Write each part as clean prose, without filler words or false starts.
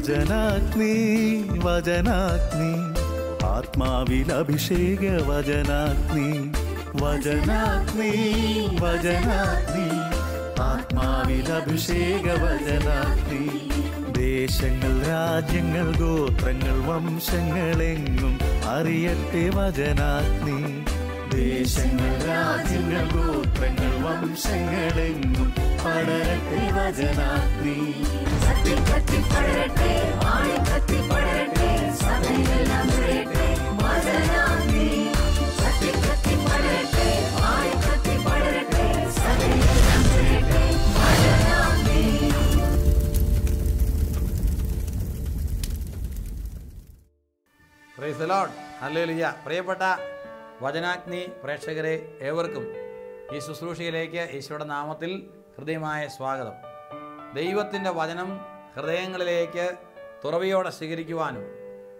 വചനാഗ്നി വചനാഗ്നി ആത്മാവിൽ അഭിഷേക വചനാഗ്നി വചനാഗ്നി വചനാഗ്നി ആത്മാവിൽ അഭിഷേക വചനാഗ്നി ദേശങ്ങൾ രാജ്യങ്ങൾ ഗോത്രങ്ങൾ വംശങ്ങളെങ്ങും അറിയട്ടെ വചനാഗ്നി ദേശങ്ങൾ രാജ്യങ്ങൾ ഗോത്രങ്ങൾ വംശങ്ങളെങ്ങും പടരട്ടെ വചനാഗ്നി പ്രൈസ് ദി ലോർഡ്. ഹല്ലേലൂയ. പ്രിയപ്പെട്ട വചനാഗ്നി പ്രേക്ഷകരെ ഏവർക്കും ഈ ശുശ്രൂഷയിലേക്ക് ഈശോയുടെ നാമത്തിൽ ഹൃദയമായ സ്വാഗതം. ദൈവത്തിൻ്റെ വചനം ഹൃദയങ്ങളിലേക്ക് തുറവിയോടെ സ്വീകരിക്കുവാനും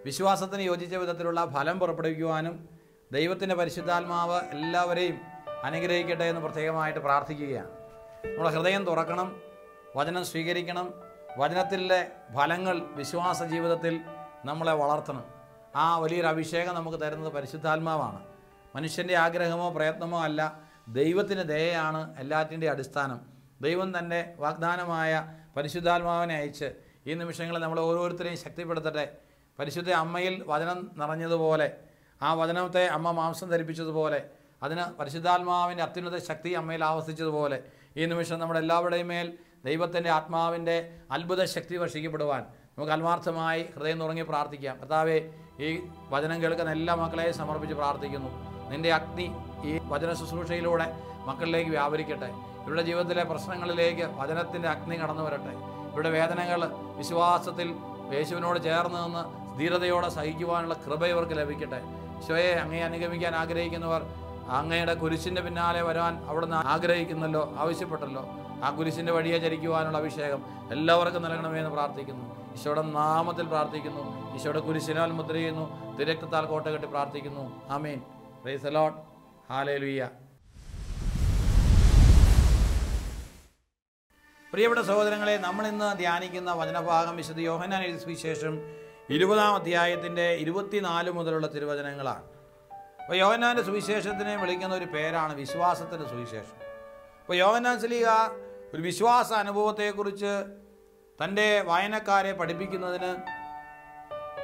വിശ്വാസത്തിന് യോജിച്ച വിധത്തിലുള്ള ഫലം പുറപ്പെടുവിക്കുവാനും ദൈവത്തിൻ്റെ പരിശുദ്ധാത്മാവ് എല്ലാവരെയും അനുഗ്രഹിക്കട്ടെ എന്ന് പ്രത്യേകമായിട്ട് പ്രാർത്ഥിക്കുകയാണ്. നമ്മുടെ ഹൃദയം തുറക്കണം, വചനം സ്വീകരിക്കണം, വചനത്തിലെ ഫലങ്ങൾ വിശ്വാസ ജീവിതത്തിൽ നമ്മളെ വളർത്തണം. ആ വലിയൊരു അഭിഷേകം നമുക്ക് തരുന്നത് പരിശുദ്ധാത്മാവാണ്. മനുഷ്യൻ്റെ ആഗ്രഹമോ പ്രയത്നമോ അല്ല, ദൈവത്തിൻ്റെ ദയയാണ് എല്ലാറ്റിൻ്റെയും അടിസ്ഥാനം. ദൈവം തൻ്റെ വാഗ്ദാനമായ പരിശുദ്ധാത്മാവിനെ അയച്ച് ഈ നിമിഷങ്ങളിൽ നമ്മൾ ഓരോരുത്തരെയും ശക്തിപ്പെടുത്തട്ടെ. പരിശുദ്ധ അമ്മയിൽ വചനം നിറഞ്ഞതുപോലെ, ആ വചനത്തെ അമ്മ മാംസം ധരിപ്പിച്ചതുപോലെ, അതിന് പരിശുദ്ധാത്മാവിൻ്റെ അത്യുന്നത ശക്തി അമ്മയിൽ ആവസിച്ചതുപോലെ ഈ നിമിഷം നമ്മുടെ എല്ലാവരുടെയും മേൽ ദൈവത്തിൻ്റെ ആത്മാവിൻ്റെ അത്ഭുത ശക്തി വർഷിക്കപ്പെടുവാൻ നമുക്ക് ആത്മാർത്ഥമായി ഹൃദയം തുടങ്ങി പ്രാർത്ഥിക്കാം. കർത്താവേ, ഈ വചനം കേൾക്കുന്ന എല്ലാ മക്കളെയും സമർപ്പിച്ച് പ്രാർത്ഥിക്കുന്നു. നിൻ്റെ അഗ്നി ഈ വചന ശുശ്രൂഷയിലൂടെ മക്കളിലേക്ക് വ്യാപരിക്കട്ടെ. ഇവരുടെ ജീവിതത്തിലെ പ്രശ്നങ്ങളിലേക്ക് വചനത്തിൻ്റെ അഗ്നി കടന്നു വരട്ടെ. ഇവരുടെ വേദനകൾ വിശ്വാസത്തിൽ യേശുവിനോട് ചേർന്ന് നിന്ന് ധീരതയോടെ സഹിക്കുവാനുള്ള കൃപ ഇവർക്ക് ലഭിക്കട്ടെ. ഈശോയെ, അങ്ങയെ അനുഗമിക്കാൻ ആഗ്രഹിക്കുന്നവർ അങ്ങയുടെ കുരിശിൻ്റെ പിന്നാലെ വരാൻ അവിടുന്ന് ആഗ്രഹിക്കുന്നല്ലോ, ആവശ്യപ്പെട്ടല്ലോ. ആ കുരിശിൻ്റെ വഴിയെ ചരിക്കുവാനുള്ള അഭിഷേകം എല്ലാവർക്കും നൽകണമെന്ന് പ്രാർത്ഥിക്കുന്നു. ഈശോയുടെ നാമത്തിൽ പ്രാർത്ഥിക്കുന്നു. ഈശോയുടെ കുരിശിനാൽ മുദ്ര ചെയ്യുന്നു. തിരക്തത്താൽ കോട്ട കെട്ടി പ്രാർത്ഥിക്കുന്നു. Amen. Praise the Lord. Hallelujah. പ്രിയപ്പെട്ട സഹോദരങ്ങളെ, നമ്മളിന്ന് ധ്യാനിക്കുന്ന വചനഭാഗം വിശുദ്ധ യോഹന്നാൻ എഴുതിയ സുവിശേഷം 20-ാം അധ്യായത്തിൻ്റെ 24 മുതലുള്ള തിരുവചനങ്ങളാണ്. അപ്പോൾ യോഹന്നാൻ്റെ സുവിശേഷത്തിനെ വിളിക്കുന്ന ഒരു പേരാണ് വിശ്വാസത്തിൻ്റെ സുവിശേഷം. അപ്പോൾ യോഹന്നാൻ ശ്ലീഹ ഒരു വിശ്വാസ അനുഭവത്തെക്കുറിച്ച് തൻ്റെ വായനക്കാരെ പഠിപ്പിക്കുന്നതിന്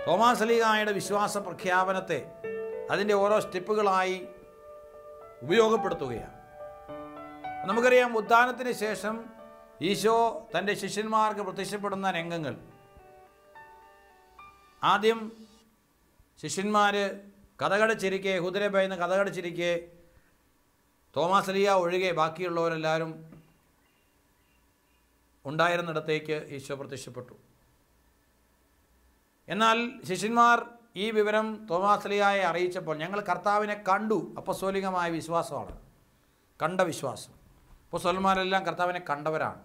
തോമാസ് ശ്ലീഹായുടെ വിശ്വാസ പ്രഖ്യാപനത്തെ അതിൻ്റെ ഓരോ സ്റ്റെപ്പുകളായി ഉപയോഗപ്പെടുത്തുകയാണ്. നമുക്കറിയാം, ഉത്ഥാനത്തിന് ശേഷം ഈശോ തൻ്റെ ശിഷ്യന്മാർക്ക് പ്രത്യക്ഷപ്പെടുന്ന രംഗങ്ങൾ. ആദ്യം ശിഷ്യന്മാർ കഥകടച്ചിരിക്കെ, യഹൂദരെ ഭയന്ന് കഥകടച്ചിരിക്കെ തോമാസ് ശ്ലീഹ ഒഴികെ ബാക്കിയുള്ളവരെല്ലാവരും ഉണ്ടായിരുന്നിടത്തേക്ക് ഈശോ പ്രത്യക്ഷപ്പെട്ടു. എന്നാൽ ശിഷ്യന്മാർ ഈ വിവരം തോമാസ് ശ്ലീഹായെ അറിയിച്ചപ്പോൾ, ഞങ്ങൾ കർത്താവിനെ കണ്ടു. അപ്പസ്തോലികമായ വിശ്വാസമാണ്, കണ്ട വിശ്വാസം. അപ്പസ്തോലന്മാരെല്ലാം കർത്താവിനെ കണ്ടവരാണ്.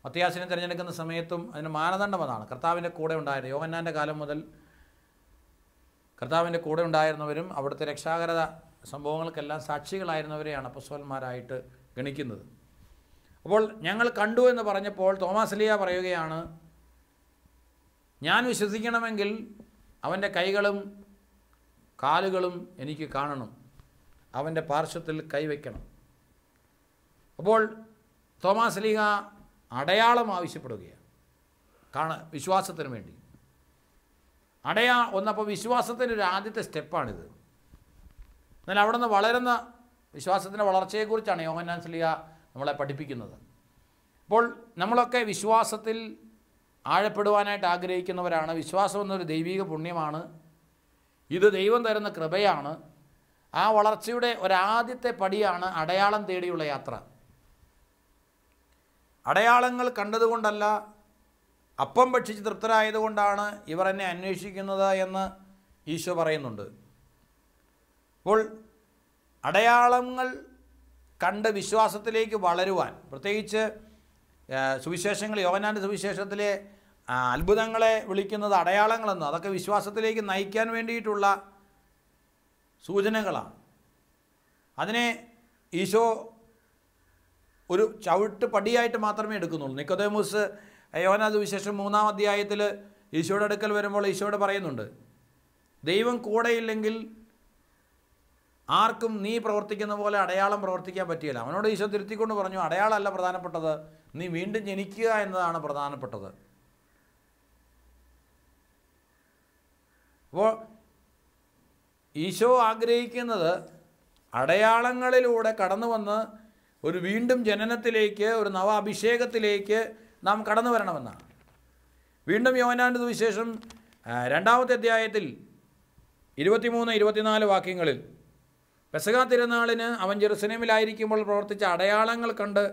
മത്തിയാസിനെ തിരഞ്ഞെടുക്കുന്ന സമയത്തും അതിന് മാനദണ്ഡം അതാണ്, കർത്താവിൻ്റെ കൂടെ ഉണ്ടായിരുന്നു. യോഹന്നാൻ്റെ കാലം മുതൽ കർത്താവിൻ്റെ കൂടെ ഉണ്ടായിരുന്നവരും അവിടുത്തെ രക്ഷാകര സംഭവങ്ങൾക്കെല്ലാം സാക്ഷികളായിരുന്നവരെയാണ് അപ്പസ്തോലന്മാരായിട്ട് ഗണിക്കുന്നത്. അപ്പോൾ ഞങ്ങൾ കണ്ടു എന്ന് പറഞ്ഞപ്പോൾ തോമാസ് ശ്ലീഹ പറയുകയാണ്, ഞാൻ വിശ്വസിക്കണമെങ്കിൽ അവൻ്റെ കൈകളും കാലുകളും എനിക്ക് കാണണം, അവൻ്റെ പാർശ്വത്തിൽ കൈവയ്ക്കണം. അപ്പോൾ തോമാസ് ശ്ലീഹ അടയാളം ആവശ്യപ്പെടുകയാണ് വിശ്വാസത്തിന് വേണ്ടി. ഒന്നപ്പോൾ വിശ്വാസത്തിൻ്റെ ഒരു ആദ്യത്തെ സ്റ്റെപ്പാണിത്. എന്നാൽ അവിടെ നിന്ന് വളരുന്ന വിശ്വാസത്തിൻ്റെ വളർച്ചയെക്കുറിച്ചാണ് യോഹന്നാൻ ശ്ലീഹ നമ്മളെ പഠിപ്പിക്കുന്നത്. അപ്പോൾ നമ്മളൊക്കെ വിശ്വാസത്തിൽ ആഴപ്പെടുവാനായിട്ട് ആഗ്രഹിക്കുന്നവരാണ്. വിശ്വാസം എന്നൊരു ദൈവിക പുണ്യമാണ്. ഇത് ദൈവം തരുന്ന കൃപയാണ്. ആ വളർച്ചയുടെ ഒരാദ്യത്തെ പടിയാണ് അടയാളം തേടിയുള്ള യാത്ര. അടയാളങ്ങൾ കണ്ടതുകൊണ്ടല്ല, അപ്പം ഭക്ഷിച്ച് തൃപ്തരായതുകൊണ്ടാണ് ഇവർ എന്നെ അന്വേഷിക്കുന്നത് എന്ന് ഈശോ പറയുന്നുണ്ട്. അപ്പോൾ അടയാളങ്ങൾ കണ്ട് വിശ്വാസത്തിലേക്ക് വളരുവാൻ, പ്രത്യേകിച്ച് സുവിശേഷങ്ങൾ, യോഹന്നാൻ്റെ സുവിശേഷത്തിലെ അത്ഭുതങ്ങളെ വിളിക്കുന്നത് അടയാളങ്ങളെന്ന്, അതൊക്കെ വിശ്വാസത്തിലേക്ക് നയിക്കാൻ വേണ്ടിയിട്ടുള്ള സൂചനകളാണ്. അതിനെ ഈശോ ഒരു ചവിട്ട് പടിയായിട്ട് മാത്രമേ എടുക്കുന്നുള്ളൂ. നിക്കോദേമോസ് യോഹന്നാൻ സുവിശേഷം 3-ാം അധ്യായത്തിൽ ഈശോയുടെ അടുക്കൽ വരുമ്പോൾ ഈശോയോട് പറയുന്നുണ്ട്, ദൈവം കൂടെയില്ലെങ്കിൽ ആർക്കും നീ പ്രവർത്തിക്കുന്ന പോലെ അടയാളം പ്രവർത്തിക്കാൻ പറ്റിയില്ല. അവനോട് ഈശോ തിരുത്തിക്കൊണ്ട് പറഞ്ഞു, അടയാളമല്ല പ്രധാനപ്പെട്ടത്, നീ വീണ്ടും ജനിക്കുക എന്നതാണ് പ്രധാനപ്പെട്ടത്. അപ്പോൾ ഈശോ ആഗ്രഹിക്കുന്നത് അടയാളങ്ങളിലൂടെ കടന്നു വന്ന് ഒരു വീണ്ടും ജനനത്തിലേക്ക്, ഒരു നവ അഭിഷേകത്തിലേക്ക് നാം കടന്നു വരണമെന്നാണ്. വീണ്ടും യോഹന്നാന്റെ സുവിശേഷം 2-ാമത്തെ അധ്യായത്തിൽ 23-24 വാക്യങ്ങളിൽ, പെസഹാ തിരുനാളിന് അവൻ ജെറുസലേമിലായിരിക്കുമ്പോൾ പ്രവർത്തിച്ച അടയാളങ്ങൾ കണ്ട്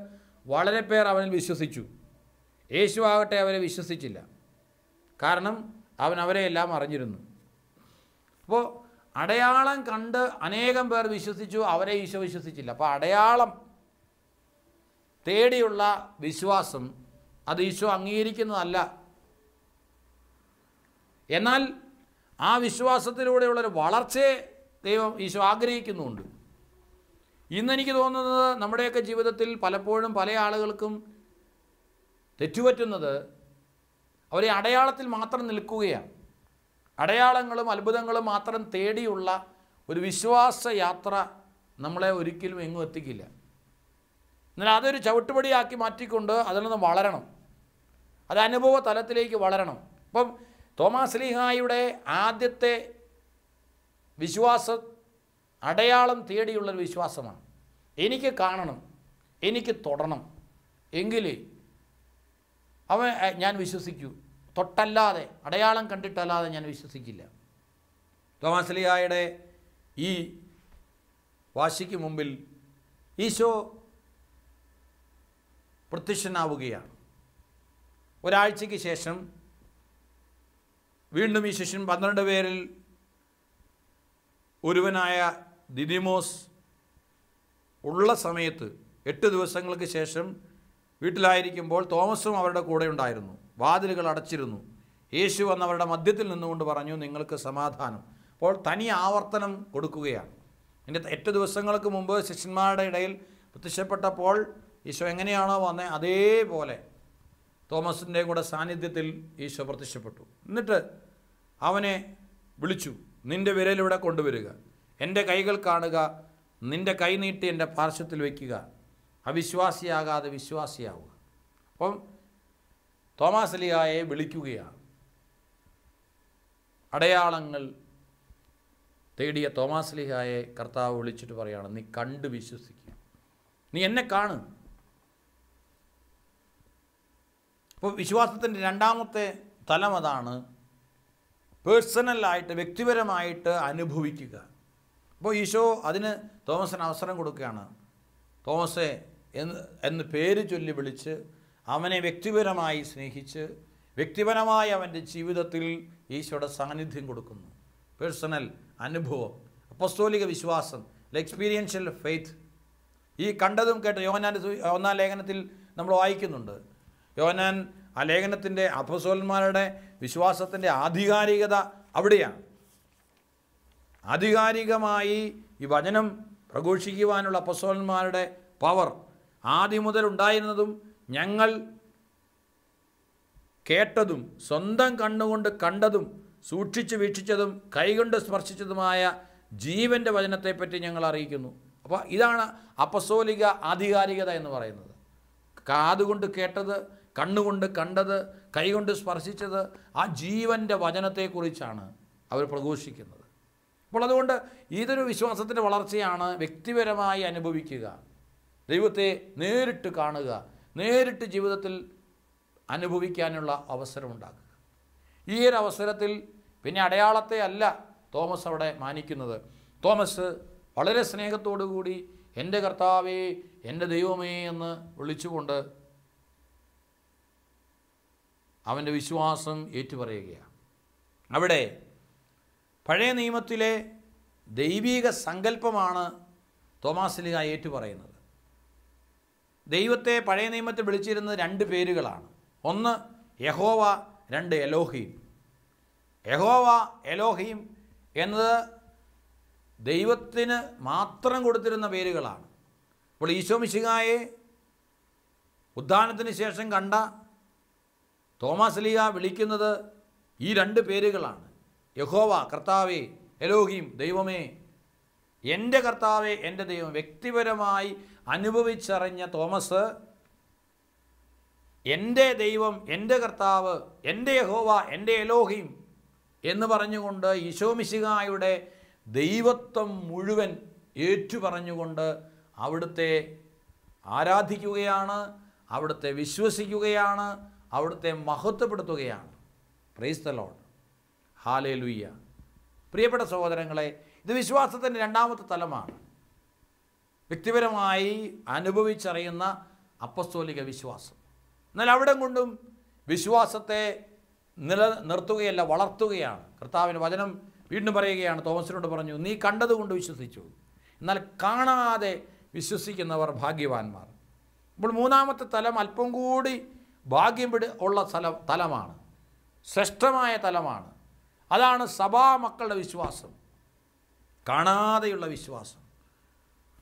വളരെ പേർ അവനിൽ വിശ്വസിച്ചു. യേശു ആകട്ടെ അവരെ വിശ്വസിച്ചില്ല, കാരണം അവൻ അവരെയെല്ലാം അറിഞ്ഞിരുന്നു. അപ്പോൾ അടയാളം കണ്ട് അനേകം പേർ വിശ്വസിച്ചു, അവരെ ഈശോ വിശ്വസിച്ചില്ല. അപ്പോൾ അടയാളം തേടിയുള്ള വിശ്വാസം അത് ഈശോ അംഗീകരിക്കുന്നതല്ല. എന്നാൽ ആ വിശ്വാസത്തിലൂടെയുള്ളൊരു വളർച്ചയെ ദൈവം ഈശോ ആഗ്രഹിക്കുന്നുണ്ട്. ഇന്നെനിക്ക് തോന്നുന്നത് നമ്മുടെയൊക്കെ ജീവിതത്തിൽ പലപ്പോഴും പല ആളുകൾക്കും തെറ്റുപറ്റുന്നത് അവരെ അടയാളത്തിൽ മാത്രം നിൽക്കുകയാണ്. അടയാളങ്ങളും അത്ഭുതങ്ങളും മാത്രം തേടിയുള്ള ഒരു വിശ്വാസ യാത്ര നമ്മളെ ഒരിക്കലും എങ്ങും എത്തിക്കില്ല. എന്നാൽ അതൊരു ചവിട്ടുപടിയാക്കി മാറ്റിക്കൊണ്ട് അതിൽ നിന്ന് വളരണം, അത് അനുഭവ തലത്തിലേക്ക് വളരണം. അപ്പം തോമാസ് ലീഹായുടെ ആദ്യത്തെ വിശ്വാസം അടയാളം തേടിയുള്ളൊരു വിശ്വാസമാണ്. എനിക്ക് കാണണം, എനിക്ക് തൊടണം, എങ്കിലേ ഞാൻ വിശ്വസിക്കൂ. തൊട്ടല്ലാതെ, അടയാളം കണ്ടിട്ടല്ലാതെ ഞാൻ വിശ്വസിക്കില്ല. തോമാസ് ലീഹായുടെ ഈ വാശിക്ക് മുമ്പിൽ ഈശോ പ്രത്യക്ഷനാവുകയാണ്. ഒരാഴ്ചയ്ക്ക് ശേഷം വീണ്ടും ഈ ശിഷ്യൻ 12 പേരിൽ ഒരുവനായ ദിദിമോസ് ഉള്ള സമയത്ത് 8 ദിവസങ്ങൾക്ക് ശേഷം വീട്ടിലായിരിക്കുമ്പോൾ തോമസും അവരുടെ കൂടെ ഉണ്ടായിരുന്നു. വാതിലുകൾ അടച്ചിരുന്നു. യേശു വന്നവരുടെ മധ്യത്തിൽ നിന്നുകൊണ്ട് പറഞ്ഞു, നിങ്ങൾക്ക് സമാധാനം. അപ്പോൾ തനി ആവർത്തനം കൊടുക്കുകയാണ്. എൻ്റെ 8 ദിവസങ്ങൾക്ക് മുമ്പ് ശിഷ്യന്മാരുടെ ഇടയിൽ പ്രത്യക്ഷപ്പെട്ടപ്പോൾ ഈശോ എങ്ങനെയാണോ വന്നത് അതേപോലെ തോമസിൻ്റെ കൂടെ സാന്നിധ്യത്തിൽ ഈശോ പ്രത്യക്ഷപ്പെട്ടു. എന്നിട്ട് അവനെ വിളിച്ചു, നിൻ്റെ വിരലിവിടെ കൊണ്ടുവരിക, എൻ്റെ കൈകൾ കാണുക, നിൻ്റെ കൈ നീട്ടി എൻ്റെ പാർശ്വത്തിൽ വയ്ക്കുക, അവിശ്വാസിയാകാതെ വിശ്വാസിയാവുക. അപ്പം തോമാസ് ലീഹായെ വിളിക്കുകയാണ്. അടയാളങ്ങൾ തേടിയ തോമാസ് ലീഹായെ കർത്താവ് വിളിച്ചിട്ട് പറയുകയാണ്, നീ കണ്ട് വിശ്വസിക്കുക, നീ എന്നെ കാണും. അപ്പോൾ വിശ്വാസത്തിൻ്റെ 2-ാമത്തെ തലം അതാണ്, പേഴ്സണലായിട്ട്, വ്യക്തിപരമായിട്ട് അനുഭവിക്കുക. അപ്പോൾ ഈശോ അതിന് തോമസിന് അവസരം കൊടുക്കുകയാണ്. തോമസെ എന്ന് പേര് ചൊല്ലി വിളിച്ച് അവനെ വ്യക്തിപരമായി സ്നേഹിച്ച് വ്യക്തിപരമായി അവൻ്റെ ജീവിതത്തിൽ ഈശോയുടെ സാന്നിധ്യം കൊടുക്കുന്നു. പേഴ്സണൽ അനുഭവം, അപ്പസ്തോലിക വിശ്വാസം, എക്സ്പീരിയൻഷ്യൽ ഫെയ്ത്ത്. ഈ കണ്ടതും കേട്ട യോഹന്നാൻ്റെ 1-ാം ലേഖനത്തിൽ നമ്മൾ വായിക്കുന്നുണ്ട്. യോഹന്നാൻ ആ ലേഖനത്തിൻ്റെ അപ്പോസ്തലന്മാരുടെ വിശ്വാസത്തിൻ്റെ ആധികാരികത അവിടെയാണ്. ആധികാരികമായി ഈ വചനം പ്രഘോഷിക്കുവാനുള്ള അപ്പോസ്തലന്മാരുടെ പവർ ആദ്യം മുതൽ ഉണ്ടായിരുന്നതും ഞങ്ങൾ കേട്ടതും സ്വന്തം കണ്ണുകൊണ്ട് കണ്ടതും സൂക്ഷിച്ച് വീക്ഷിച്ചതും കൈകൊണ്ട് സ്പർശിച്ചതുമായ ജീവൻ്റെ വചനത്തെപ്പറ്റി ഞങ്ങൾ അറിയിക്കുന്നു. അപ്പോൾ ഇതാണ് അപ്പസ്തോലിക ആധികാരികത എന്ന് പറയുന്നത്. കാതുകൊണ്ട് കേട്ടത്, കണ്ണുകൊണ്ട് കണ്ടത്, കൈകൊണ്ട് സ്പർശിച്ചത്, ആ ജീവൻ്റെ വചനത്തെക്കുറിച്ചാണ് അവർ പ്രഘോഷിക്കുന്നത്. അപ്പോൾ അതുകൊണ്ട് ഇതൊരു വിശ്വാസത്തിൻ്റെ വളർച്ചയാണ്. വ്യക്തിപരമായി അനുഭവിക്കുക, ദൈവത്തെ നേരിട്ട് കാണുക, നേരിട്ട് ജീവിതത്തിൽ അനുഭവിക്കാനുള്ള അവസരമുണ്ടാക്കുക. ഈ ഒരു അവസരത്തിൽ പിന്നെ അടയാളത്തെ അല്ല തോമസ് അവിടെ മാനിക്കുന്നത്. തോമസ് വളരെ സ്നേഹത്തോടു കൂടി എൻ്റെ കർത്താവേ, എൻ്റെ ദൈവമേ എന്ന് വിളിച്ചുകൊണ്ട് അവൻ്റെ വിശ്വാസം ഏറ്റുപറയുകയാണ്. അവിടെ പഴയ നിയമത്തിലെ ദൈവിക സങ്കല്പമാണ് തോമാസ് ലീഹ ഏറ്റുപറയുന്നത്. ദൈവത്തെ പഴയ നിയമത്തിൽ വിളിച്ചിരുന്നത് 2 പേരുകളാണ്. ഒന്ന് യഹോവ, 2 എലോഹീം. യഹോവ, എലോഹീം എന്നത് ദൈവത്തിന് മാത്രം കൊടുത്തിരുന്ന പേരുകളാണ്. അപ്പോൾ ഈശോ മിശിഹായെ ഉത്ഥാനത്തിന് ശേഷം കണ്ട തോമാസ് ലീഹ വിളിക്കുന്നത് ഈ രണ്ട് പേരുകളാണ്. യഹോവ കർത്താവേ, എലോഹീം ദൈവമേ, എൻ്റെ കർത്താവേ, എൻ്റെ ദൈവം. വ്യക്തിപരമായി അനുഭവിച്ചറിഞ്ഞ തോമസ് എൻ്റെ ദൈവം, എൻ്റെ കർത്താവ്, എൻ്റെ യഹോവ, എൻ്റെ എലോഹീം എന്ന് പറഞ്ഞുകൊണ്ട് ഈശോ മിശിഹായുടെ ദൈവത്വം മുഴുവൻ ഏറ്റുപറഞ്ഞുകൊണ്ട് അവിടുത്തെ ആരാധിക്കുകയാണ്, അവിടുത്തെ വിശ്വസിക്കുകയാണ്, അവിടുത്തെ മഹത്വപ്പെടുത്തുകയാണ്. Praise the Lord. ഹല്ലേലൂയ. പ്രിയപ്പെട്ട സഹോദരങ്ങളെ, ഇത് വിശ്വാസത്തിൻ്റെ രണ്ടാമത്തെ തലമാണ്. വ്യക്തിപരമായി അനുഭവിച്ചറിയുന്ന അപ്പസ്തോലിക വിശ്വാസം. എന്നാൽ അവിടെ കൊണ്ടും വിശ്വാസത്തെ നിലനിർത്തുകയല്ല, വളർത്തുകയാണ്. കർത്താവിൻ്റെ വചനം വീണ്ടും പറയുകയാണ്, തോമസിനോട് പറഞ്ഞു, നീ കണ്ടതുകൊണ്ട് വിശ്വസിച്ചു, എന്നാൽ കാണാതെ വിശ്വസിക്കുന്നവർ ഭാഗ്യവാന്മാർ. അപ്പോൾ മൂന്നാമത്തെ തലം അല്പം കൂടി ഭാഗ്യം ഉള്ള തലമാണ്, ശ്രേഷ്ഠമായ തലമാണ്. അതാണ് സഭാമക്കളുടെ വിശ്വാസം. കാണാതെയുള്ള വിശ്വാസം.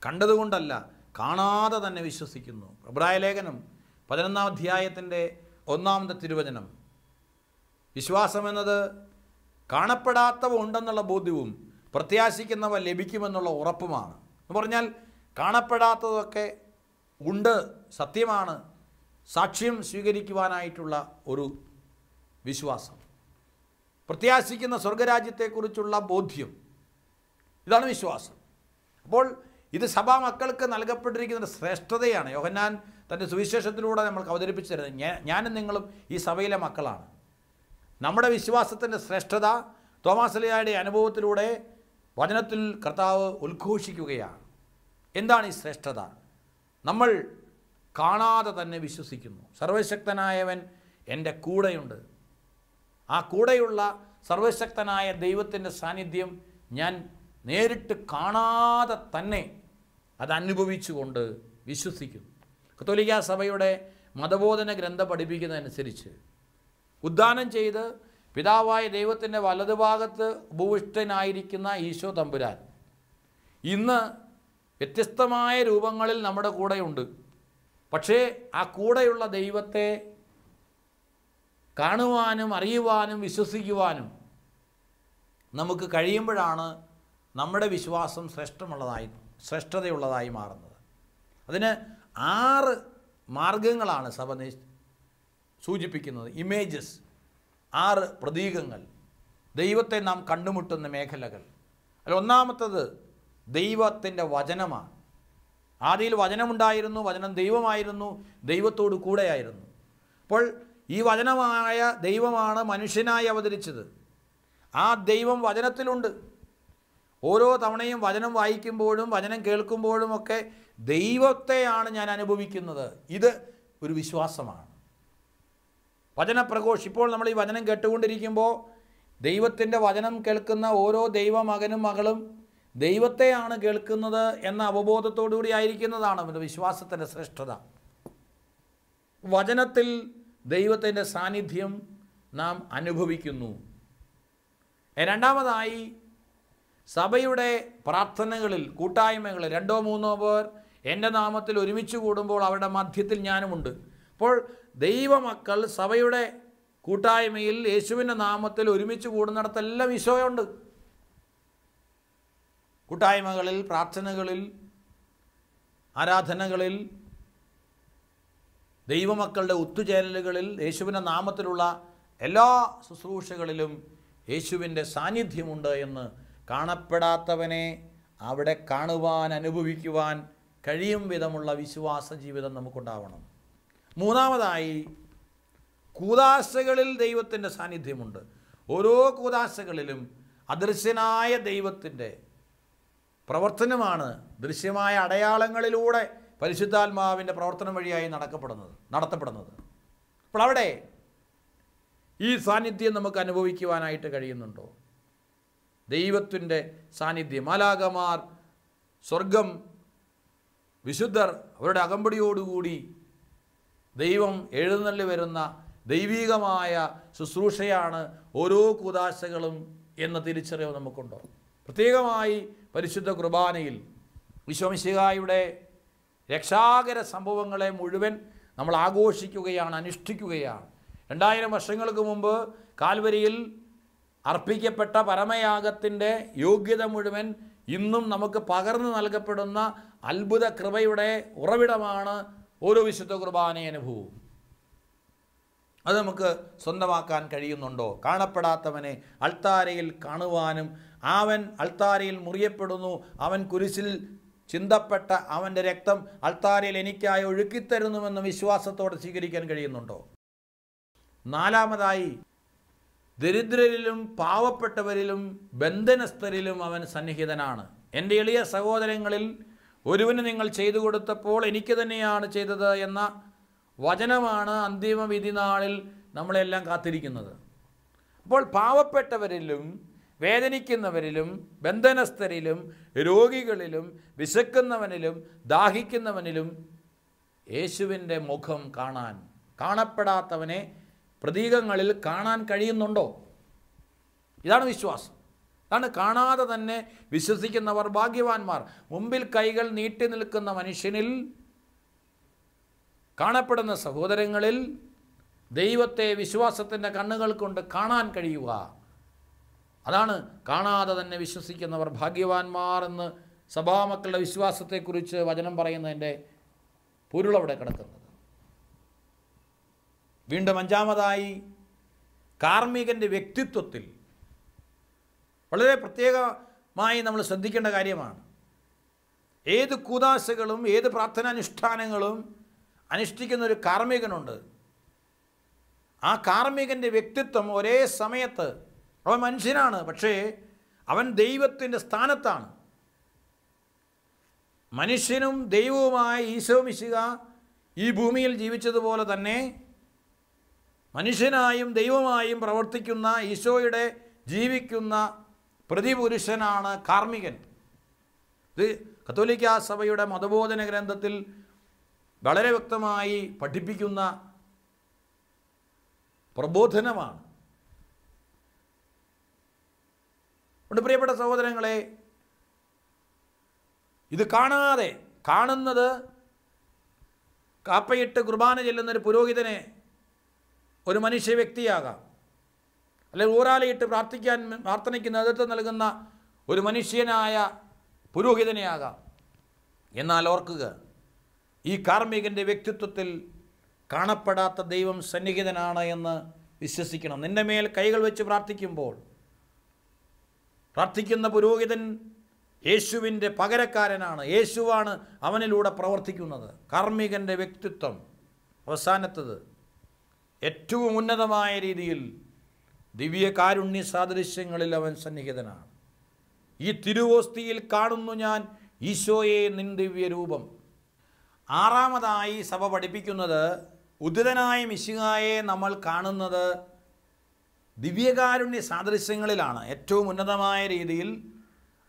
കണ്ടതുകൊണ്ടല്ല, കാണാതെ തന്നെ വിശ്വസിക്കുന്നു. എബ്രായ ലേഖനം 11-ാം അധ്യായത്തിൻ്റെ 1-ാമത്തെ തിരുവചനം, വിശ്വാസമെന്നത് കാണപ്പെടാത്തവ ഉണ്ടെന്നുള്ള ബോധ്യവും പ്രത്യാശിക്കുന്നവ ലഭിക്കുമെന്നുള്ള ഉറപ്പുമാണ്. എന്ന് പറഞ്ഞാൽ കാണപ്പെടാത്തതൊക്കെ ഉണ്ട്, സത്യമാണ്, സാക്ഷ്യം സ്വീകരിക്കുവാനായിട്ടുള്ള ഒരു വിശ്വാസം. പ്രത്യാശിക്കുന്ന സ്വർഗരാജ്യത്തെക്കുറിച്ചുള്ള ബോധ്യം, ഇതാണ് വിശ്വാസം. അപ്പോൾ ഇത് സഭാമക്കൾക്ക് നൽകപ്പെട്ടിരിക്കുന്ന ശ്രേഷ്ഠതയാണ്. യോഹന്നാൻ തൻ്റെ സുവിശേഷത്തിലൂടെ നമ്മൾക്ക് അവതരിപ്പിച്ചു തരുന്നത്, ഞാനും നിങ്ങളും ഈ സഭയിലെ മക്കളാണ്. നമ്മുടെ വിശ്വാസത്തിൻ്റെ ശ്രേഷ്ഠത തോമാശ്ലീഹായുടെ അനുഭവത്തിലൂടെ വചനത്തിൽ കർത്താവ് ഉദ്ഘോഷിക്കുകയാണ്. എന്താണ് ഈ ശ്രേഷ്ഠത? നമ്മൾ കാണാതെ തന്നെ വിശ്വസിക്കുന്നു. സർവശക്തനായവൻ എൻ്റെ കൂടെയുണ്ട്. ആ കൂടെയുള്ള സർവശക്തനായ ദൈവത്തിൻ്റെ സാന്നിധ്യം ഞാൻ നേരിട്ട് കാണാതെ തന്നെ അത് അനുഭവിച്ചുകൊണ്ട് വിശ്വസിക്കുന്നു. കത്തോലിക്കാ സഭയുടെ മതബോധന ഗ്രന്ഥം പഠിപ്പിക്കുന്നതനുസരിച്ച് ഉദ്ധാനം ചെയ്ത് പിതാവായ ദൈവത്തിൻ്റെ വലതുഭാഗത്ത് ഉപവിഷ്ടനായിരിക്കുന്ന ഈശോ തമ്പുരാൻ ഇന്ന് വ്യത്യസ്തമായ രൂപങ്ങളിൽ നമ്മുടെ കൂടെയുണ്ട്. പക്ഷേ ആ കൂടെയുള്ള ദൈവത്തെ കാണുവാനും അറിയുവാനും വിശ്വസിക്കുവാനും നമുക്ക് കഴിയുമ്പോഴാണ് നമ്മുടെ വിശ്വാസം ശ്രേഷ്ഠതയുള്ളതായി മാറുന്നത്. അതിന് 6 മാർഗങ്ങളാണ് സഭ സൂചിപ്പിക്കുന്നത്. ഇമേജസ്, 6 പ്രതീകങ്ങൾ, ദൈവത്തെ നാം കണ്ടുമുട്ടുന്ന മേഖലകൾ. അതിൽ ഒന്നാമത്തത് ദൈവത്തിൻ്റെ വചനമാണ്. ആദിയിൽ വചനമുണ്ടായിരുന്നു, വചനം ദൈവമായിരുന്നു, ദൈവത്തോട് കൂടെയായിരുന്നു. അപ്പോൾ ഈ വചനമായ ദൈവമാണ് മനുഷ്യനായി അവതരിച്ചത്. ആ ദൈവം വചനത്തിലുണ്ട്. ഓരോ തവണയും വചനം വായിക്കുമ്പോഴും വചനം കേൾക്കുമ്പോഴുമൊക്കെ ദൈവത്തെയാണ് ഞാൻ അനുഭവിക്കുന്നത്. ഇത് ഒരു വിശ്വാസമാണ്. ഇപ്പോൾ നമ്മൾ ഈ വചനം കേട്ടുകൊണ്ടിരിക്കുമ്പോൾ ദൈവത്തിൻ്റെ വചനം കേൾക്കുന്ന ഓരോ ദൈവമകനും മകളും ദൈവത്തെയാണ് കേൾക്കുന്നത് എന്ന അവബോധത്തോടു കൂടി ആയിരിക്കുന്നതാണ് ഒരു വിശ്വാസത്തിൻ്റെ ശ്രേഷ്ഠത. വചനത്തിൽ ദൈവത്തിൻ്റെ സാന്നിധ്യം നാം അനുഭവിക്കുന്നു. രണ്ടാമതായി സഭയുടെ പ്രാർത്ഥനകളിൽ, കൂട്ടായ്മകളിൽ 2-3 പേർ എൻ്റെ നാമത്തിൽ ഒരുമിച്ച് കൂടുമ്പോൾ അവരുടെ മധ്യത്തിൽ ഞാനുമുണ്ട്. അപ്പോൾ ദൈവമക്കൾ സഭയുടെ കൂട്ടായ്മയിൽ യേശുവിൻ്റെ നാമത്തിൽ ഒരുമിച്ച് കൂടുന്നിടത്തെല്ലാം ഈശോയുണ്ട്. കൂട്ടായ്മകളിൽ, പ്രാർത്ഥനകളിൽ, ആരാധനകളിൽ, ദൈവമക്കളുടെ ഒത്തുചേരലുകളിൽ, യേശുവിൻ്റെ നാമത്തിലുള്ള എല്ലാ ശുശ്രൂഷകളിലും യേശുവിൻ്റെ സാന്നിധ്യമുണ്ട് എന്ന് കാണപ്പെടാത്തവനെ അവിടെ കാണുവാൻ, അനുഭവിക്കുവാൻ കഴിയും വിധമുള്ള വിശ്വാസ ജീവിതം നമുക്കുണ്ടാവണം. മൂന്നാമതായി കൂദാശകളിൽ ദൈവത്തിൻ്റെ സാന്നിധ്യമുണ്ട്. ഓരോ കൂദാശകളിലും അദൃശ്യനായ ദൈവത്തിൻ്റെ പ്രവർത്തനമാണ് ദൃശ്യമായ അടയാളങ്ങളിലൂടെ പരിശുദ്ധാത്മാവിൻ്റെ പ്രവർത്തനം വഴിയായി നടത്തപ്പെടുന്നത്. അപ്പോൾ അവിടെ ഈ സാന്നിധ്യം നമുക്ക് അനുഭവിക്കുവാനായിട്ട് കഴിയുന്നുണ്ടോ? ദൈവത്തിൻ്റെ സാന്നിധ്യം, മാലാഖമാർ, സ്വർഗം, വിശുദ്ധർ, അവരുടെ അകമ്പടിയോടുകൂടി ദൈവം എഴുന്നള്ളി വരുന്ന ദൈവികമായ ശുശ്രൂഷയാണ് ഓരോ കൂദാശകളും എന്ന തിരിച്ചറിവ് നമുക്കുണ്ടോ? പ്രത്യേകമായി പരിശുദ്ധ കുർബാനയിൽ ഈശോ മിശിഹായുടെ രക്ഷാകര സംഭവങ്ങളെ മുഴുവൻ നമ്മൾ ആഘോഷിക്കുകയാണ്, അനുഷ്ഠിക്കുകയാണ്. 2000 വർഷങ്ങൾക്ക് മുമ്പ് കാൽവരിയിൽ അർപ്പിക്കപ്പെട്ട പരമയാഗത്തിൻ്റെ യോഗ്യത മുഴുവൻ ഇന്നും നമുക്ക് പകർന്നു നൽകപ്പെടുന്ന അത്ഭുത കൃപയുടെ ഉറവിടമാണ് ഓരോ വിശുദ്ധ കുർബാന അനുഭവവും. അത് നമുക്ക് സ്വന്തമാക്കാൻ കഴിയുന്നുണ്ടോ? കാണപ്പെടാത്തവനെ അൾത്താരയിൽ കാണുവാനും അവൻ അൾത്താരയിൽ മുറിയപ്പെടുന്നു, അവൻ കുരിശിൽ ചിന്തപ്പെട്ട അവൻ്റെ രക്തം അൾത്താരയിൽ എനിക്കായി ഒഴുക്കിത്തരുന്നുവെന്ന വിശ്വാസത്തോടെ സ്വീകരിക്കാൻ കഴിയുന്നുണ്ടോ? നാലാമതായി, ദരിദ്രരിലും പാവപ്പെട്ടവരിലും ബന്ധനസ്ഥരിലും അവൻ സന്നിഹിതനാണ്. എൻ്റെ എളിയ സഹോദരങ്ങളിൽ ഒരുവന് നിങ്ങൾ ചെയ്തു കൊടുത്തപ്പോൾ എനിക്ക് തന്നെയാണ് ചെയ്തത് എന്ന വചനമാണ് അന്തിമ വിധി നാളിൽ നമ്മളെല്ലാം കാത്തിരിക്കുന്നത്. അപ്പോൾ പാവപ്പെട്ടവരിലും വേദനിക്കുന്നവരിലും ബന്ധനസ്ഥരിലും രോഗികളിലും വിശക്കുന്നവനിലും ദാഹിക്കുന്നവനിലും യേശുവിൻ്റെ മുഖം കാണാൻ, കാണപ്പെടാത്തവനെ പ്രതീകങ്ങളിൽ കാണാൻ കഴിയുന്നുണ്ടോ? ഇതാണ് വിശ്വാസം. അതാണ് കാണാതെ തന്നെ വിശ്വസിക്കുന്നവർ ഭാഗ്യവാന്മാർ. മുമ്പിൽ കൈകൾ നീട്ടി നിൽക്കുന്ന മനുഷ്യനിൽ, കാണപ്പെടുന്ന സഹോദരങ്ങളിൽ ദൈവത്തെ വിശ്വാസത്തിൻ്റെ കണ്ണുകൾ കൊണ്ട് കാണാൻ കഴിയുക. അതാണ് കാണാതെ തന്നെ വിശ്വസിക്കുന്നവർ ഭാഗ്യവാന്മാർ എന്ന് സഭാമക്കളുടെ വിശ്വാസത്തെക്കുറിച്ച് വചനം പറയുന്നതിൻ്റെ പൊരുളവിടെ കിടക്കുന്നത്. വീണ്ടും അഞ്ചാമതായി, കാർമ്മികൻ്റെ വ്യക്തിത്വത്തിൽ വളരെ പ്രത്യേകമായി നമ്മൾ ശ്രദ്ധിക്കേണ്ട കാര്യമാണ്. ഏത് കൂദാശകളും ഏത് പ്രാർത്ഥനാനുഷ്ഠാനങ്ങളും അനുഷ്ഠിക്കുന്ന ഒരു കാർമ്മികനുണ്ട്. ആ കാർമ്മികൻ്റെ വ്യക്തിത്വം ഒരേ സമയത്ത് അവൻ മനുഷ്യനാണ്, പക്ഷേ അവൻ ദൈവത്തിൻ്റെ സ്ഥാനത്താണ്. മനുഷ്യനും ദൈവവുമായ ഈശോ മിശിഹ ഈ ഭൂമിയിൽ ജീവിച്ചതുപോലെ തന്നെ മനുഷ്യനായും ദൈവമായും പ്രവർത്തിക്കുന്ന ഈശോയുടെ ജീവിക്കുന്ന പ്രതിപുരുഷനാണ് കാർമ്മികൻ. ഇത് കത്തോലിക്കാ സഭയുടെ മതബോധന ഗ്രന്ഥത്തിൽ വളരെ വ്യക്തമായി പഠിപ്പിക്കുന്ന പ്രബോധനമാണ്. അതുകൊണ്ട് പ്രിയപ്പെട്ട സഹോദരങ്ങളെ, ഇത് കാണാതെ കാണുന്നത് കാപ്പയിട്ട് കുർബാന ചെല്ലുന്നൊരു പുരോഹിതനെ, ഒരു മനുഷ്യ വ്യക്തിയാകാം, അല്ലെങ്കിൽ ഊരാലയിട്ട് പ്രാർത്ഥനയ്ക്ക് നേതൃത്വം നൽകുന്ന ഒരു മനുഷ്യനായ പുരോഹിതനെയാകാം. എന്നാൽ ഓർക്കുക, ഈ കാർമ്മികൻ്റെ വ്യക്തിത്വത്തിൽ കാണപ്പെടാത്ത ദൈവം സന്നിഹിതനാണ് എന്ന് വിശ്വസിക്കണം. നിൻ്റെ മേൽ കൈകൾ വെച്ച് പ്രാർത്ഥിക്കുമ്പോൾ പ്രാർത്ഥിക്കുന്ന പുരോഹിതൻ യേശുവിൻ്റെ പകരക്കാരനാണ്. യേശുവാണ് അവനിലൂടെ പ്രവർത്തിക്കുന്നത്. കാർമ്മികൻ്റെ വ്യക്തിത്വം. അവസാനത്തത്, ഏറ്റവും ഉന്നതമായ രീതിയിൽ ദിവ്യകാരുണ്യ സാദൃശ്യങ്ങളിൽ അവൻ സന്നിഹിതനാണ്. ഈ തിരുവോസ്തിയിൽ കാണുന്നു ഞാൻ ഈശോയെ നിൻ ദിവ്യരൂപം. ആറാമതായി സഭ പഠിപ്പിക്കുന്നത്, ഉദിതനായ മിശിഹായെ നമ്മൾ കാണുന്നത് ദിവ്യകാരുണ്യ സാദൃശ്യങ്ങളിലാണ്. ഏറ്റവും ഉന്നതമായ രീതിയിൽ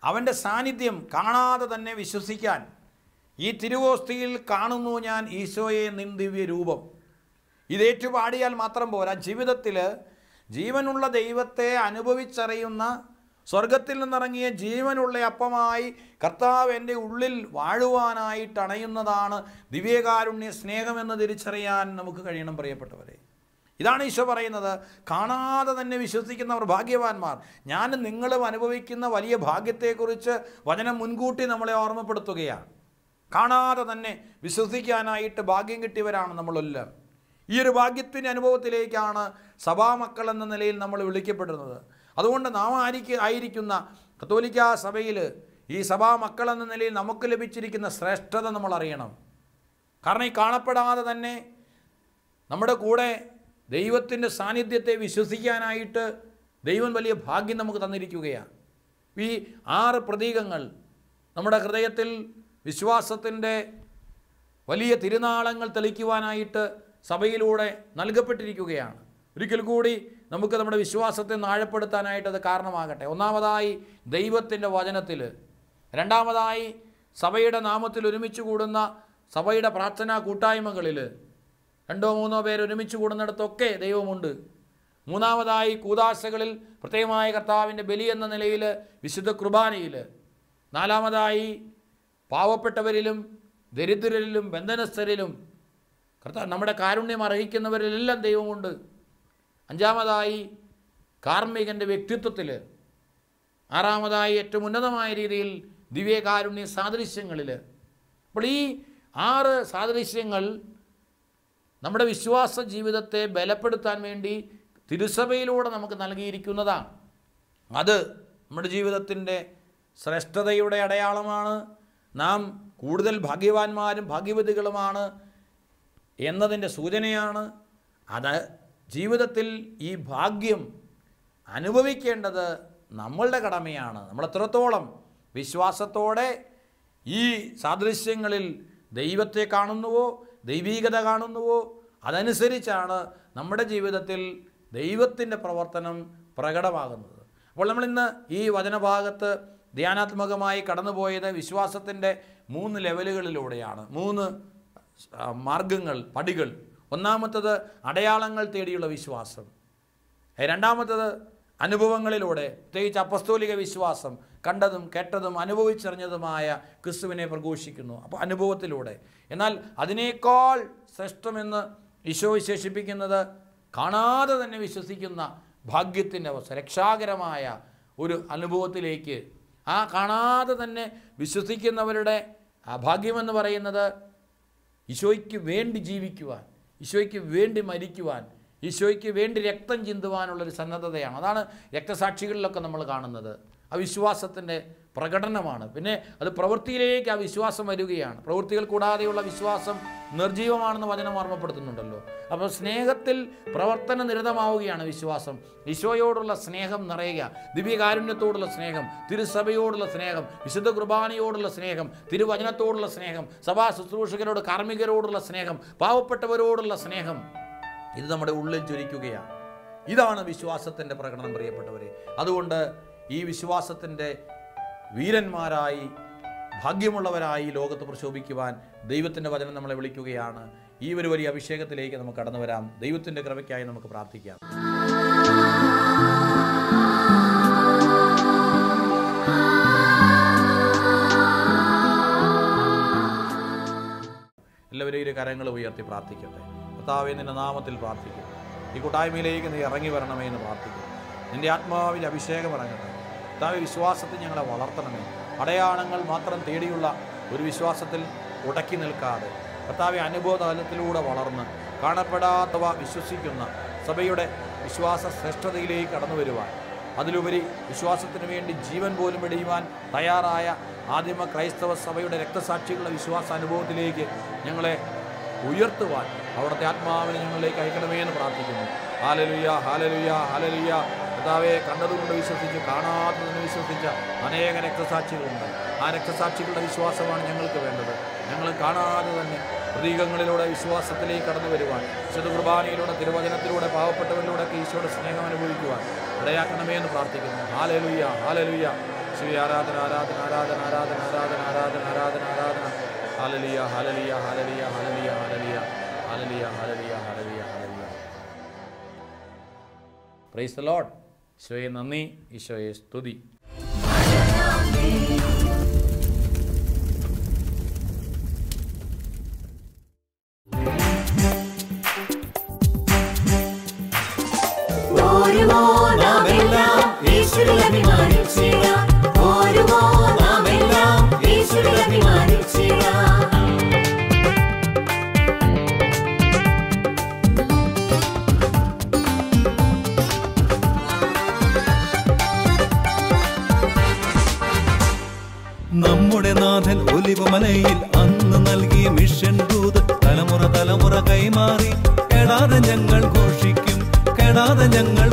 അവൻ്റെ സാന്നിധ്യം കാണാതെ തന്നെ വിശ്വസിക്കാൻ ഈ തിരുവോസ്തിയിൽ കാണുന്നു ഞാൻ ഈശോയെ നിൻ ദിവ്യരൂപം. ഇതേറ്റു പാടിയാൽ മാത്രം പോരാ, ജീവിതത്തിൽ ജീവനുള്ള ദൈവത്തെ അനുഭവിച്ചറിയുന്ന, സ്വർഗത്തിൽ നിന്നിറങ്ങിയ ജീവനുള്ള അപ്പമായി കർത്താവ് എൻ്റെ ഉള്ളിൽ വാഴുവാനായിട്ട് അണയുന്നതാണ് ദിവ്യകാരുണ്യ സ്നേഹമെന്ന് തിരിച്ചറിയാൻ നമുക്ക് കഴിയണം പ്രിയപ്പെട്ടവരെ. ഇതാണ് ഈശോ പറയുന്നത്, കാണാതെ തന്നെ വിശ്വസിക്കുന്നവർ ഭാഗ്യവാന്മാർ. ഞാനും നിങ്ങളും അനുഭവിക്കുന്ന വലിയ ഭാഗ്യത്തെക്കുറിച്ച് വചനം മുൻകൂട്ടി നമ്മളെ ഓർമ്മപ്പെടുത്തുകയാണ്. കാണാതെ തന്നെ വിശ്വസിക്കാനായിട്ട് ഭാഗ്യം കിട്ടിയവരാണ് നമ്മളെല്ലാം. ഈ ഒരു ഭാഗ്യത്തിൻ്റെ അനുഭവത്തിലേക്കാണ് സഭാമക്കൾ എന്ന നിലയിൽ നമ്മൾ വിളിക്കപ്പെടുന്നത്. അതുകൊണ്ട് നാം ആയിരിക്കുന്ന കത്തോലിക്കാ സഭയിൽ ഈ സഭാമക്കൾ എന്ന നിലയിൽ നമുക്ക് ലഭിച്ചിരിക്കുന്ന ശ്രേഷ്ഠത നമ്മൾ അറിയണം. കാരണം ഈ കാണപ്പെടാതെ തന്നെ നമ്മുടെ കൂടെ ദൈവത്തിൻ്റെ സാന്നിധ്യത്തെ വിശ്വസിക്കാനായിട്ട് ദൈവം വലിയ ഭാഗ്യം നമുക്ക് തന്നിരിക്കുകയാണ്. ഈ 6 പ്രതീകങ്ങൾ നമ്മുടെ ഹൃദയത്തിൽ വിശ്വാസത്തിൻ്റെ വലിയ തിരുനാളങ്ങൾ തെളിക്കുവാനായിട്ട് സഭയിലൂടെ നൽകപ്പെട്ടിരിക്കുകയാണ്. ഒരിക്കൽ കൂടി നമുക്ക് നമ്മുടെ വിശ്വാസത്തെ ആഴപ്പെടുത്താനായിട്ട് അത് കാരണമാകട്ടെ. ഒന്നാമതായി ദൈവത്തിൻ്റെ വചനത്തിൽ, രണ്ടാമതായി സഭയുടെ നാമത്തിൽ ഒരുമിച്ച് കൂടുന്ന സഭയുടെ പ്രാർത്ഥനാ കൂട്ടായ്മകളിൽ 2-3 പേർ ഒരുമിച്ച് കൂടുന്നിടത്തൊക്കെ ദൈവമുണ്ട്. മൂന്നാമതായി കൂദാശകളിൽ, പ്രത്യേകമായ കർത്താവിൻ്റെ ബലി എന്ന നിലയിൽ വിശുദ്ധ കുർബാനയിൽ. നാലാമതായി പാവപ്പെട്ടവരിലും ദരിദ്രരിലും ബന്ധനസ്ഥരിലും കർത്താവ് നമ്മുടെ കാരുണ്യം അർഹിക്കുന്നവരിലെല്ലാം ദൈവമുണ്ട്. അഞ്ചാമതായി കാർമ്മികൻ്റെ വ്യക്തിത്വത്തിൽ, ആറാമതായി ഏറ്റവും ഉന്നതമായ രീതിയിൽ ദിവ്യകാരുണ്യ സാദൃശ്യങ്ങളിൽ. അപ്പോൾ ഈ 6 സാദൃശ്യങ്ങൾ നമ്മുടെ വിശ്വാസ ജീവിതത്തെ ബലപ്പെടുത്താൻ വേണ്ടി തിരുസഭയിലൂടെ നമുക്ക് നൽകിയിരിക്കുന്നതാണ്. അത് നമ്മുടെ ജീവിതത്തിൻ്റെ ശ്രേഷ്ഠതയുടെ അടയാളമാണ്. നാം കൂടുതൽ ഭാഗ്യവാന്മാരും ഭാഗ്യവതികളുമാണ് എന്നതിൻ്റെ സൂചനയാണ്. അത് ജീവിതത്തിൽ ഈ ഭാഗ്യം അനുഭവിക്കേണ്ടത് നമ്മളുടെ കടമയാണ്. നമ്മൾ എത്രത്തോളം വിശ്വാസത്തോടെ ഈ സാദൃശ്യങ്ങളിൽ ദൈവത്തെ കാണുന്നുവോ, ദൈവീകത കാണുന്നുവോ, അതനുസരിച്ചാണ് നമ്മുടെ ജീവിതത്തിൽ ദൈവത്തിൻ്റെ പ്രവർത്തനം പ്രകടമാകുന്നത്. അപ്പോൾ നമ്മളിന്ന് ഈ വചനഭാഗത്ത് ധ്യാനാത്മകമായി കടന്നുപോയത് വിശ്വാസത്തിൻ്റെ 3 ലെവലുകളിലൂടെയാണ്, 3 മാർഗങ്ങൾ, പടികൾ. ഒന്നാമത്തത് അടയാളങ്ങൾ തേടിയുള്ള വിശ്വാസം. രണ്ടാമത്തത് അനുഭവങ്ങളിലൂടെ, പ്രത്യേകിച്ച് അപ്പസ്തോലിക വിശ്വാസം, കണ്ടതും കേട്ടതും അനുഭവിച്ചറിഞ്ഞതുമായ ക്രിസ്തുവിനെ പ്രഘോഷിക്കുന്നു. അപ്പോൾ അനുഭവത്തിലൂടെ. എന്നാൽ അതിനേക്കാൾ ശ്രേഷ്ഠമെന്ന് ഈശോ വിശേഷിപ്പിക്കുന്നത് കാണാതെ തന്നെ വിശ്വസിക്കുന്ന ഭാഗ്യത്തിൻ്റെ അവസ്ഥ, രക്ഷാകരമായ ഒരു അനുഭവത്തിലേക്ക്. ആ കാണാതെ തന്നെ വിശ്വസിക്കുന്നവരുടെ ആ ഭാഗ്യമെന്ന് പറയുന്നത് ഈശോയ്ക്ക് വേണ്ടി ജീവിക്കുവാൻ, ഈശോയ്ക്ക് വേണ്ടി മരിക്കുവാൻ, ഈശോയ്ക്ക് വേണ്ടി രക്തം ചിന്തുവാനുള്ളൊരു സന്നദ്ധതയാണ്. അതാണ് രക്തസാക്ഷികളിലൊക്കെ നമ്മൾ കാണുന്നത്. ആ വിശ്വാസത്തിൻ്റെ പ്രകടനമാണ്. പിന്നെ അത് പ്രവൃത്തിയിലേക്ക് ആ വിശ്വാസം വരികയാണ്. പ്രവൃത്തികൾ കൂടാതെയുള്ള വിശ്വാസം നിർജീവമാണെന്ന് വചനം ഓർമ്മപ്പെടുത്തുന്നുണ്ടല്ലോ. അപ്പോൾ സ്നേഹത്തിൽ പ്രവർത്തന നിരതമാവുകയാണ് വിശ്വാസം. ഈശോയോടുള്ള സ്നേഹം നിറയുക, ദിവ്യകാരുണ്യത്തോടുള്ള സ്നേഹം, തിരുസഭയോടുള്ള സ്നേഹം, വിശുദ്ധ കുർബാനയോടുള്ള സ്നേഹം, തിരുവചനത്തോടുള്ള സ്നേഹം, സഭാ ശുശ്രൂഷകരോട്, കാർമ്മികരോടുള്ള സ്നേഹം, പാവപ്പെട്ടവരോടുള്ള സ്നേഹം, ഇത് നമ്മുടെ ഉള്ളിൽ ജ്വലിക്കുകയാണ്. ഇതാണ് വിശ്വാസത്തിൻ്റെ പ്രകടനം, പ്രിയപ്പെട്ടവരെ. അതുകൊണ്ട് ഈ വിശ്വാസത്തിൻ്റെ വീരന്മാരായി, ഭാഗ്യമുള്ളവരായി ലോകത്ത് പ്രശോഭിക്കുവാൻ ദൈവത്തിൻ്റെ വചനം നമ്മളെ വിളിക്കുകയാണ്. ഈ ഒരു വലിയ അഭിഷേകത്തിലേക്ക് നമുക്ക് കടന്നു വരാം. ദൈവത്തിൻ്റെ കൃപയ്ക്കായി നമുക്ക് പ്രാർത്ഥിക്കാം. എല്ലാവരും ഇരു കരങ്ങൾ ഉയർത്തി പ്രാർത്ഥിക്കട്ടെ. കർത്താവേ, നിന്റെ നാമത്തിൽ പ്രാർത്ഥിക്കുന്നു. ഈ കൂട്ടായ്മയിലേക്ക് നീ ഇറങ്ങി വരണമേ എന്ന് പ്രാർത്ഥിക്കുന്നു. നിന്റെ ആത്മാവിൽ അഭിഷേകം ഇറങ്ങട്ടെ. കർത്താവേ, വിശ്വാസത്തിൽ ഞങ്ങളെ വളർത്തണമേ. അടയാളങ്ങൾ മാത്രം തേടിയുള്ള ഒരു വിശ്വാസത്തിൽ ഉടക്കി നിൽക്കാതെ കർത്താവേ, അനുഭവതലത്തിലൂടെ വളർന്ന് കാണപ്പെടാത്തവ വിശ്വസിക്കുന്ന സഭയുടെ വിശ്വാസ ശ്രേഷ്ഠതയിലേക്ക് കടന്നു വരുവാൻ, അതിലുപരി വിശ്വാസത്തിന് വേണ്ടി ജീവൻ പോലും വെടിയുവാൻ തയ്യാറായ ആദിമ ക്രൈസ്തവ സഭയുടെ രക്തസാക്ഷികളുടെ വിശ്വാസ അനുഭവത്തിലേക്ക് ഞങ്ങളെ ഉയർത്തുവാൻ അവിടുത്തെ ആത്മാവിനെ ഞങ്ങളിലേക്ക് അയക്കണമേ എന്ന് പ്രാർത്ഥിക്കുന്നു. Hallelujah, hallelujah, hallelujah. കർത്താവേ, കണ്ടതുകൊണ്ട് വിശ്വസിച്ച് കാണാത്തതിന് വിശ്വസിച്ച അനേക രക്തസാക്ഷികളുണ്ട്. ആ രക്തസാക്ഷികളുടെ വിശ്വാസമാണ് ഞങ്ങൾക്ക് വേണ്ടത്. ഞങ്ങൾ കാണാതെ തന്നെ പ്രതീകങ്ങളിലൂടെ വിശ്വാസത്തിലേക്ക് കടന്നു വരുവാൻ, വിശുദ്ധ കുർബാനയിലൂടെ, തിരുവചനത്തിലൂടെ, പാവപ്പെട്ടവരിലൂടെ ഈശോയുടെ സ്നേഹം അനുഭവിക്കുവാൻ ഇടയാക്കണമേ എന്ന് പ്രാർത്ഥിക്കുന്നു. Hallelujah, hallelujah. ശ്രീ ആരാധന, ആരാധന, ആരാധന, ആരാധന, ആരാധന, ആരാധന, ആരാധന, ആരാധന. Hallelujah, hallelujah, hallelujah, hallelujah, hallelujah, hallelujah, hallelujah, hallelujah, hallelujah. Price the Lord. ഈശോയെ നന്ദി, ഈശോയെ സ്തുതി. നമ്മുടെ നാഥൻ ഒലിവുമലയിൽ അന്ന് നൽകിയ മിഷൻ ദൂത് തലമുറ തലമുറ കൈമാറി കെടാതെ ഞങ്ങൾ ഘോഷിക്കും, കെടാതെ ഞങ്ങൾ